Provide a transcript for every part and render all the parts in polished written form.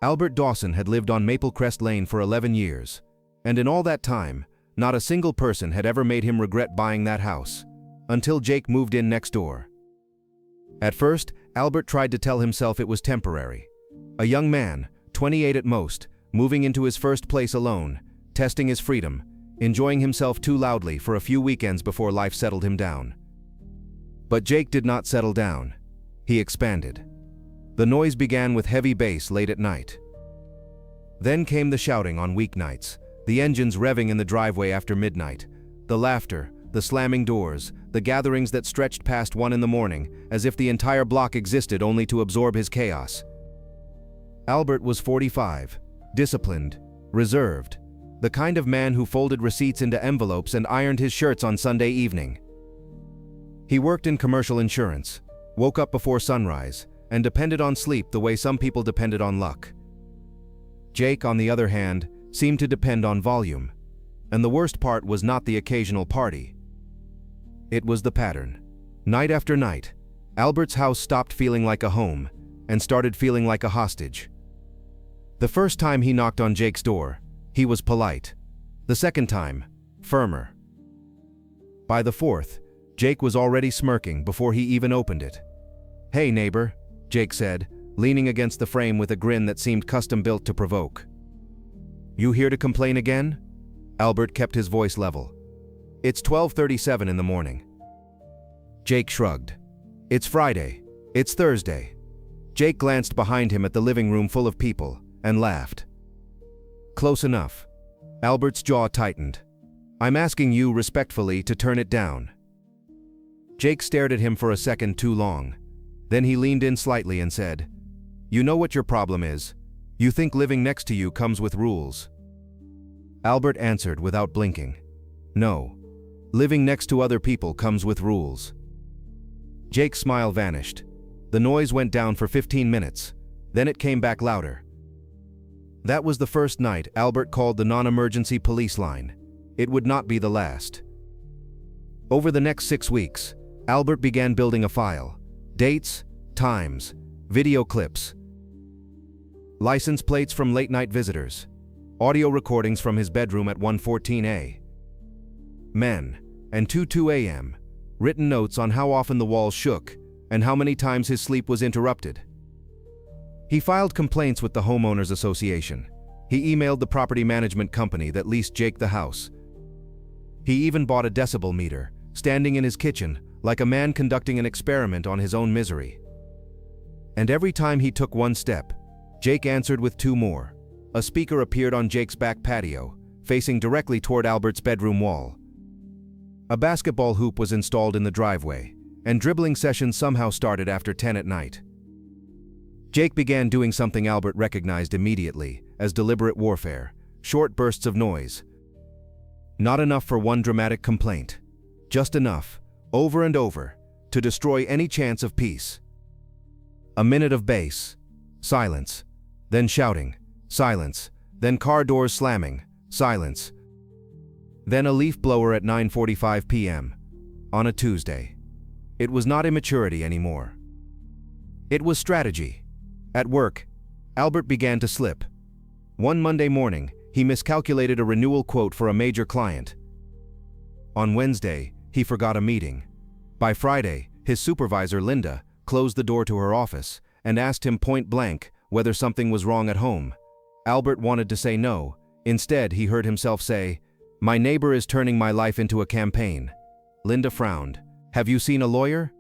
Albert Dawson had lived on Maple Crest Lane for 11 years, and in all that time, not a single person had ever made him regret buying that house, until Jake moved in next door. At first, Albert tried to tell himself it was temporary. A young man, 28 at most, moving into his first place alone, testing his freedom, enjoying himself too loudly for a few weekends before life settled him down. But Jake did not settle down. He expanded. The noise began with heavy bass late at night. Then came the shouting on weeknights, the engines revving in the driveway after midnight, the laughter, the slamming doors, the gatherings that stretched past 1 in the morning, as if the entire block existed only to absorb his chaos. Albert was 45, disciplined, reserved, the kind of man who folded receipts into envelopes and ironed his shirts on Sunday evening. He worked in commercial insurance, woke up before sunrise, and depended on sleep the way some people depended on luck. Jake, on the other hand, seemed to depend on volume, and the worst part was not the occasional party. It was the pattern. Night after night, Albert's house stopped feeling like a home and started feeling like a hostage. The first time he knocked on Jake's door, he was polite. The second time, firmer. By the fourth, Jake was already smirking before he even opened it. "Hey, neighbor," Jake said, leaning against the frame with a grin that seemed custom-built to provoke. "You here to complain again?" Albert kept his voice level. "It's 12:37 in the morning." Jake shrugged. "It's Friday. It's Thursday." Jake glanced behind him at the living room full of people and laughed. "Close enough." Albert's jaw tightened. "I'm asking you respectfully to turn it down." Jake stared at him for a second too long. Then he leaned in slightly and said, "You know what your problem is. You think living next to you comes with rules." Albert answered without blinking. "No. Living next to other people comes with rules." Jake's smile vanished. The noise went down for 15 minutes. Then it came back louder. That was the first night Albert called the non-emergency police line. It would not be the last. Over the next 6 weeks, Albert began building a file. Dates, times, video clips, license plates from late-night visitors, audio recordings from his bedroom at 1:14 a.m. and 2:02 a.m., written notes on how often the walls shook and how many times his sleep was interrupted. He filed complaints with the Homeowners Association. He emailed the property management company that leased Jake the house. He even bought a decibel meter, standing in his kitchen, like a man conducting an experiment on his own misery. And every time he took one step, Jake answered with 2 more. A speaker appeared on Jake's back patio, facing directly toward Albert's bedroom wall. A basketball hoop was installed in the driveway, and dribbling sessions somehow started after 10 at night. Jake began doing something Albert recognized immediately as deliberate warfare, short bursts of noise. Not enough for one dramatic complaint, just enough, over and over, to destroy any chance of peace. A minute of bass, silence, then shouting, silence, then car doors slamming, silence. Then a leaf blower at 9:45 p.m. on a Tuesday. It was not immaturity anymore. It was strategy. At work, Albert began to slip. One Monday morning, he miscalculated a renewal quote for a major client. On Wednesday, he forgot a meeting. By Friday, his supervisor, Linda, closed the door to her office and asked him point blank whether something was wrong at home. Albert wanted to say no. Instead, he heard himself say, "My neighbor is turning my life into a campaign." Linda frowned. "Have you seen a lawyer?"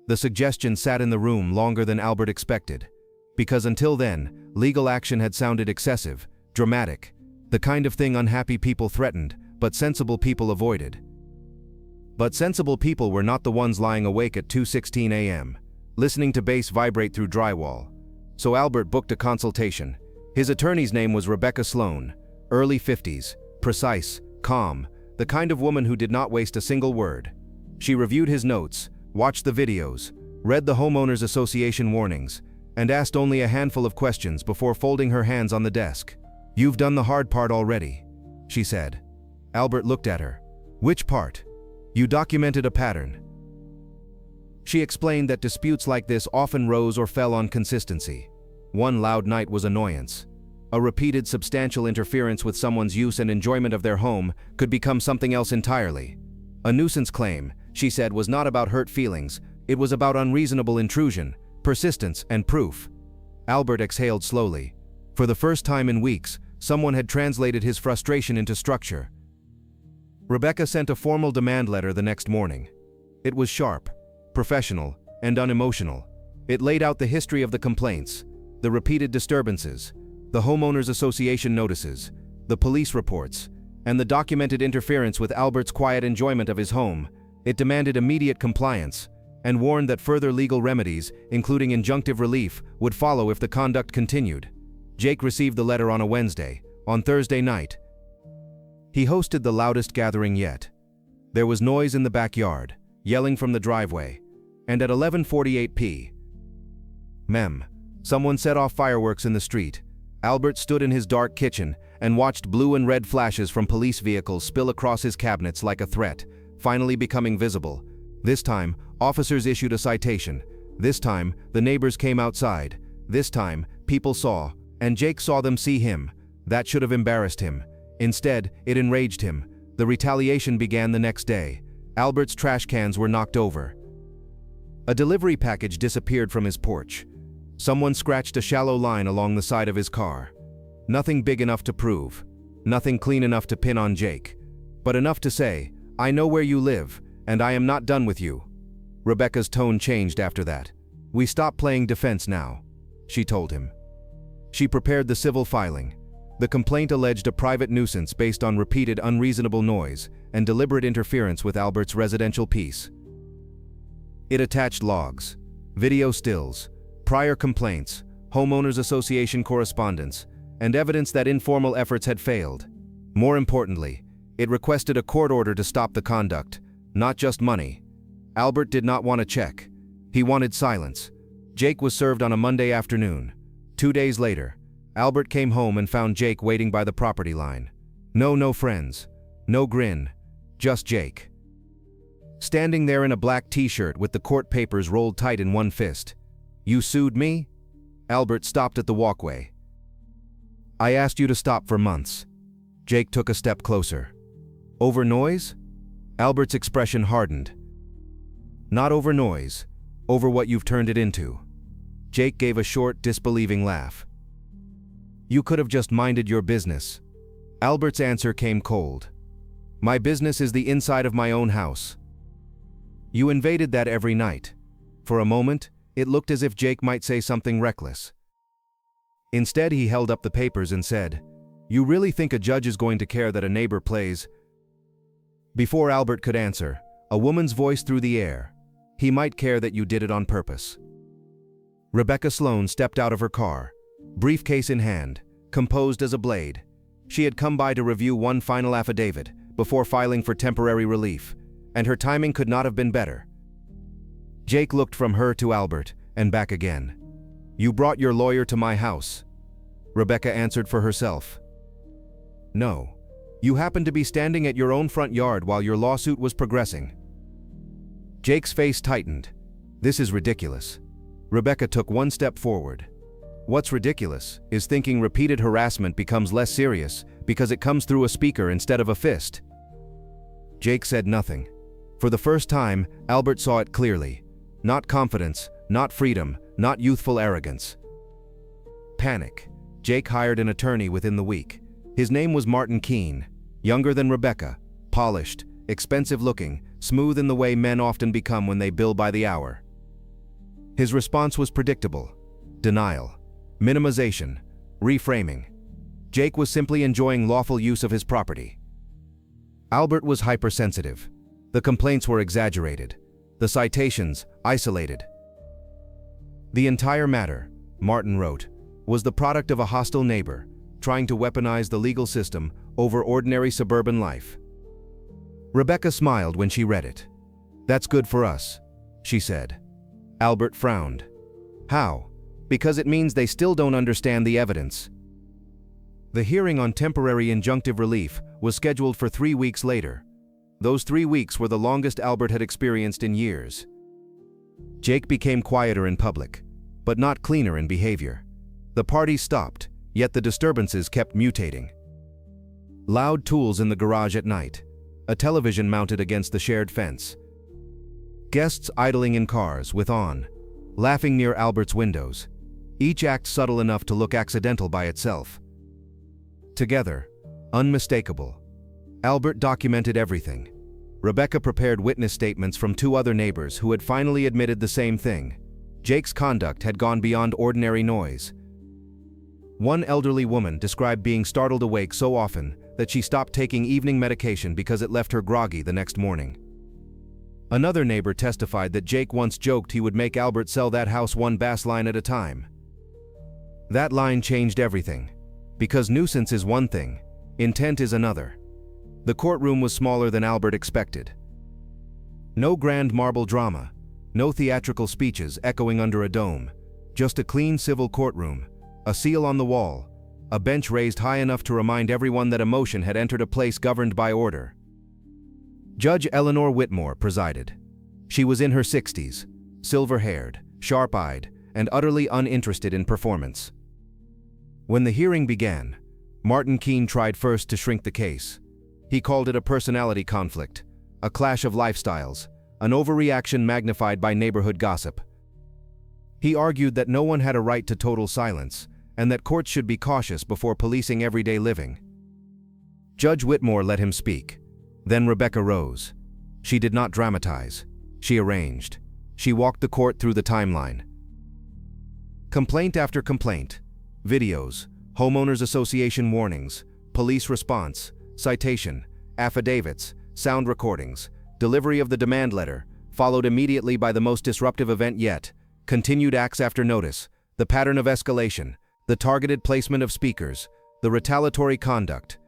The suggestion sat in the room longer than Albert expected, because until then, legal action had sounded excessive, dramatic, the kind of thing unhappy people threatened, but sensible people avoided. But sensible people were not the ones lying awake at 2:16 a.m., listening to bass vibrate through drywall. So Albert booked a consultation. His attorney's name was Rebecca Sloan, early 50s, precise, calm, the kind of woman who did not waste a single word. She reviewed his notes, watched the videos, read the Homeowners Association warnings, and asked only a handful of questions before folding her hands on the desk. "You've done the hard part already," she said. Albert looked at her. "Which part?" "You documented a pattern." She explained that disputes like this often rose or fell on consistency. One loud night was annoyance. A repeated substantial interference with someone's use and enjoyment of their home could become something else entirely. A nuisance claim, she said, was not about hurt feelings, it was about unreasonable intrusion, persistence, and proof. Albert exhaled slowly. For the first time in weeks, someone had translated his frustration into structure. Rebecca sent a formal demand letter the next morning. It was sharp, professional, and unemotional. It laid out the history of the complaints, the repeated disturbances, the homeowners association notices, the police reports, and the documented interference with Albert's quiet enjoyment of his home. It demanded immediate compliance and warned that further legal remedies, including injunctive relief, would follow if the conduct continued. Jake received the letter on a Wednesday. On Thursday night, he hosted the loudest gathering yet. There was noise in the backyard, yelling from the driveway, and at 11:48 p.m., someone set off fireworks in the street. Albert stood in his dark kitchen and watched blue and red flashes from police vehicles spill across his cabinets like a threat, finally becoming visible. This time, officers issued a citation. This time, the neighbors came outside. This time, people saw, and Jake saw them see him. That should have embarrassed him. Instead, it enraged him. The retaliation began the next day. Albert's trash cans were knocked over. A delivery package disappeared from his porch. Someone scratched a shallow line along the side of his car. Nothing big enough to prove. Nothing clean enough to pin on Jake. But enough to say, "I know where you live, and I am not done with you." Rebecca's tone changed after that. "We stop playing defense now," she told him. She prepared the civil filing. The complaint alleged a private nuisance based on repeated unreasonable noise and deliberate interference with Albert's residential peace. It attached logs, video stills, prior complaints, homeowners association correspondence, and evidence that informal efforts had failed. More importantly, it requested a court order to stop the conduct, not just money. Albert did not want a check. He wanted silence. Jake was served on a Monday afternoon. 2 days later, Albert came home and found Jake waiting by the property line. No friends. No grin. Just Jake. Standing there in a black t-shirt with the court papers rolled tight in one fist. "You sued me?" Albert stopped at the walkway. "I asked you to stop for months." Jake took a step closer. "Over noise?" Albert's expression hardened. "Not over noise. Over what you've turned it into." Jake gave a short, disbelieving laugh. "You could have just minded your business." Albert's answer came cold. "My business is the inside of my own house." "You invaded that every night." For a moment, it looked as if Jake might say something reckless. Instead, he held up the papers and said, "You really think a judge is going to care that a neighbor plays?" Before Albert could answer, a woman's voice through the air. "He might care that you did it on purpose." Rebecca Sloan stepped out of her car, briefcase in hand, composed as a blade. She had come by to review one final affidavit before filing for temporary relief, and her timing could not have been better. Jake looked from her to Albert and back again. "You brought your lawyer to my house." Rebecca answered for herself. "No. You happened to be standing at your own front yard while your lawsuit was progressing." Jake's face tightened. "This is ridiculous." Rebecca took one step forward. "What's ridiculous is thinking repeated harassment becomes less serious because it comes through a speaker instead of a fist." Jake said nothing. For the first time, Albert saw it clearly. Not confidence, not freedom, not youthful arrogance. Panic. Jake hired an attorney within the week. His name was Martin Keene, younger than Rebecca, polished, expensive-looking, smooth in the way men often become when they bill by the hour. His response was predictable. Denial. Minimization. Reframing. Jake was simply enjoying lawful use of his property. Albert was hypersensitive. The complaints were exaggerated. The citations, isolated. The entire matter, Martin wrote, was the product of a hostile neighbor, trying to weaponize the legal system over ordinary suburban life. Rebecca smiled when she read it. "That's good for us," she said. Albert frowned. "How?" "Because it means they still don't understand the evidence." The hearing on temporary injunctive relief was scheduled for 3 weeks later. Those 3 weeks were the longest Albert had experienced in years. Jake became quieter in public, but not cleaner in behavior. The party stopped, yet the disturbances kept mutating. Loud tools in the garage at night, a television mounted against the shared fence, guests idling in cars with on, laughing near Albert's windows, each act subtle enough to look accidental by itself. Together, unmistakable, Albert documented everything. Rebecca prepared witness statements from 2 other neighbors who had finally admitted the same thing. Jake's conduct had gone beyond ordinary noise. One elderly woman described being startled awake so often that she stopped taking evening medication because it left her groggy the next morning. Another neighbor testified that Jake once joked he would make Albert sell that house 1 bass line at a time. That line changed everything, because nuisance is one thing, intent is another. The courtroom was smaller than Albert expected. No grand marble drama, no theatrical speeches echoing under a dome, just a clean civil courtroom, a seal on the wall, a bench raised high enough to remind everyone that emotion had entered a place governed by order. Judge Eleanor Whitmore presided. She was in her 60s, silver-haired, sharp-eyed, and utterly uninterested in performance. When the hearing began, Martin Keene tried first to shrink the case. He called it a personality conflict, a clash of lifestyles, an overreaction magnified by neighborhood gossip. He argued that no one had a right to total silence, and that courts should be cautious before policing everyday living. Judge Whitmore let him speak. Then Rebecca rose. She did not dramatize. She arranged. She walked the court through the timeline. Complaint after complaint, videos, homeowners association warnings, police response, citation, affidavits, sound recordings, delivery of the demand letter, followed immediately by the most disruptive event yet, continued acts after notice, the pattern of escalation, the targeted placement of speakers, the retaliatory conduct.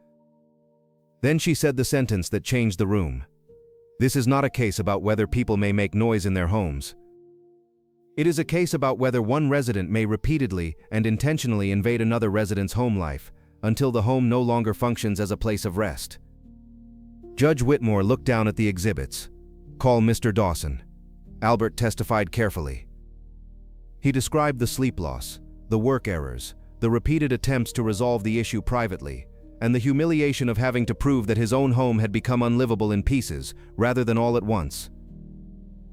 Then she said the sentence that changed the room. This is not a case about whether people may make noise in their homes. It is a case about whether one resident may repeatedly and intentionally invade another resident's home life until the home no longer functions as a place of rest. Judge Whitmore looked down at the exhibits. Call Mr. Dawson. Albert testified carefully. He described the sleep loss, the work errors, the repeated attempts to resolve the issue privately, and the humiliation of having to prove that his own home had become unlivable in pieces rather than all at once.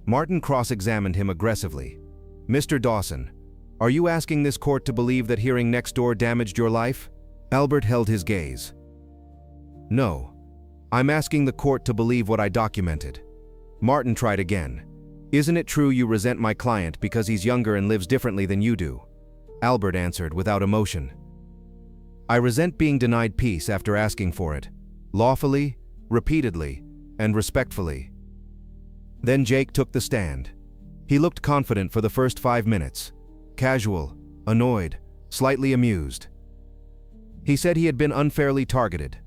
Martin cross-examined him aggressively. Mr. Dawson, are you asking this court to believe that hearing next door damaged your life? Albert held his gaze. No. I'm asking the court to believe what I documented. Martin tried again. Isn't it true you resent my client because he's younger and lives differently than you do? Albert answered without emotion. I resent being denied peace after asking for it, lawfully, repeatedly, and respectfully. Then Jake took the stand. He looked confident for the first 5 minutes, casual, annoyed, slightly amused. He said he had been unfairly targeted,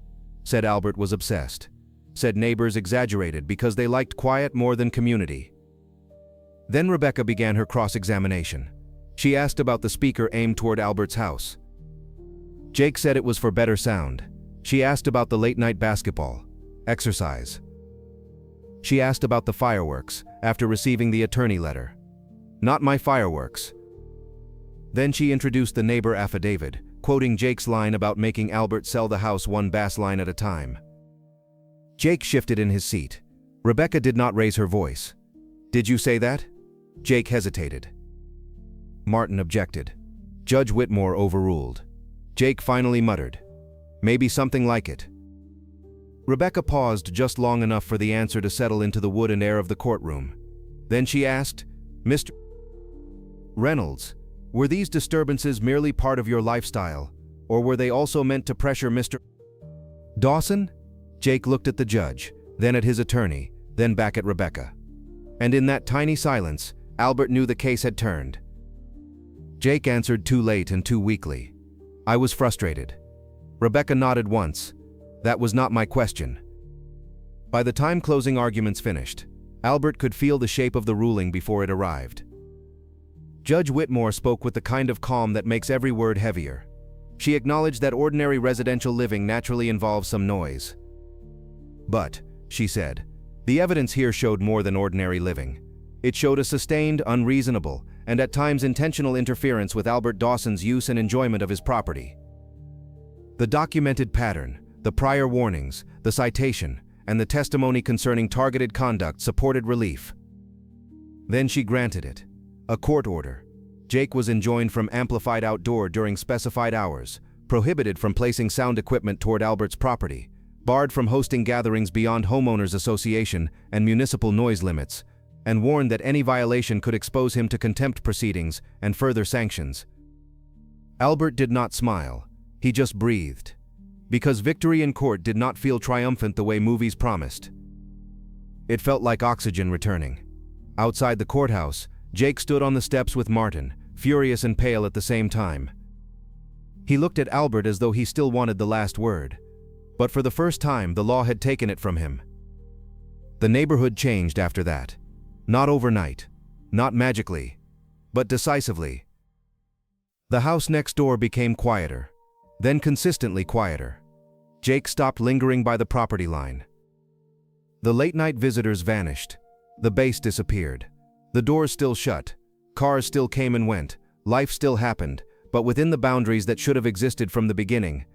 said Albert was obsessed, said neighbors exaggerated because they liked quiet more than community. Then Rebecca began her cross-examination. She asked about the speaker aimed toward Albert's house. Jake said it was for better sound. She asked about the late-night basketball, exercise. She asked about the fireworks after receiving the attorney letter. Not my fireworks. Then she introduced the neighbor affidavit, quoting Jake's line about making Albert sell the house 1 bass line at a time. Jake shifted in his seat. Rebecca did not raise her voice. Did you say that? Jake hesitated. Martin objected. Judge Whitmore overruled. Jake finally muttered, maybe something like it. Rebecca paused just long enough for the answer to settle into the wood and air of the courtroom. Then she asked, Mr. Reynolds, were these disturbances merely part of your lifestyle, or were they also meant to pressure Mr. Dawson? Jake looked at the judge, then at his attorney, then back at Rebecca. And in that tiny silence, Albert knew the case had turned. Jake answered too late and too weakly. I was frustrated. Rebecca nodded once. That was not my question. By the time closing arguments finished, Albert could feel the shape of the ruling before it arrived. Judge Whitmore spoke with the kind of calm that makes every word heavier. She acknowledged that ordinary residential living naturally involves some noise. But, she said, the evidence here showed more than ordinary living. It showed a sustained, unreasonable, and at times intentional interference with Albert Dawson's use and enjoyment of his property. The documented pattern, the prior warnings, the citation, and the testimony concerning targeted conduct supported relief. Then she granted it. A court order. Jake was enjoined from amplified outdoor during specified hours, prohibited from placing sound equipment toward Albert's property, barred from hosting gatherings beyond homeowners association and municipal noise limits, and warned that any violation could expose him to contempt proceedings and further sanctions. Albert did not smile. He just breathed. Because victory in court did not feel triumphant the way movies promised. It felt like oxygen returning. Outside the courthouse, Jake stood on the steps with Martin, furious and pale at the same time. He looked at Albert as though he still wanted the last word. But for the first time, the law had taken it from him. The neighborhood changed after that. Not overnight, not magically, but decisively. The house next door became quieter, then consistently quieter. Jake stopped lingering by the property line. The late-night visitors vanished. The base disappeared. The doors still shut. Cars still came and went. Life still happened, but within the boundaries that should have existed from the beginning.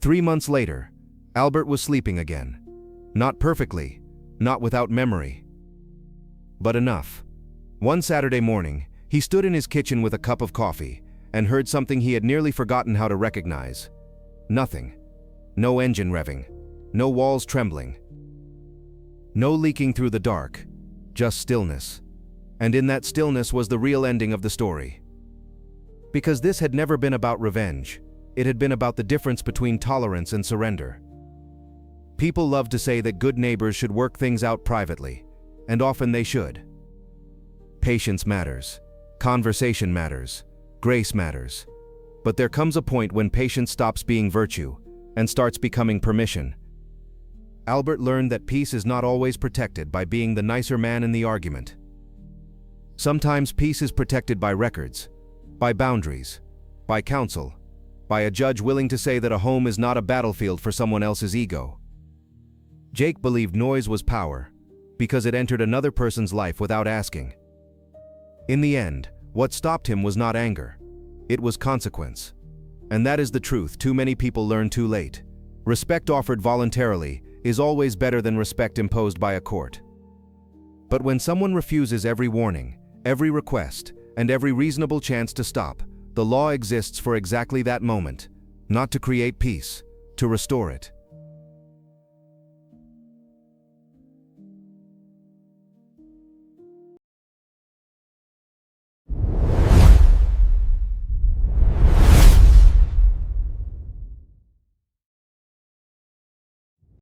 3 months later, Albert was sleeping again. Not perfectly, not without memory. But enough. One Saturday morning, he stood in his kitchen with a cup of coffee and heard something he had nearly forgotten how to recognize. Nothing. No engine revving. No walls trembling. No leaking through the dark. Just stillness. And in that stillness was the real ending of the story. Because this had never been about revenge. It had been about the difference between tolerance and surrender. People love to say that good neighbors should work things out privately, and often they should. Patience matters. Conversation matters. Grace matters. But there comes a point when patience stops being virtue and starts becoming permission. Albert learned that peace is not always protected by being the nicer man in the argument. Sometimes peace is protected by records, by boundaries, by counsel, by a judge willing to say that a home is not a battlefield for someone else's ego. Jake believed noise was power, because it entered another person's life without asking. In the end, what stopped him was not anger. It was consequence. And that is the truth too many people learn too late. Respect offered voluntarily is always better than respect imposed by a court. But when someone refuses every warning, every request, and every reasonable chance to stop, the law exists for exactly that moment, not to create peace, to restore it.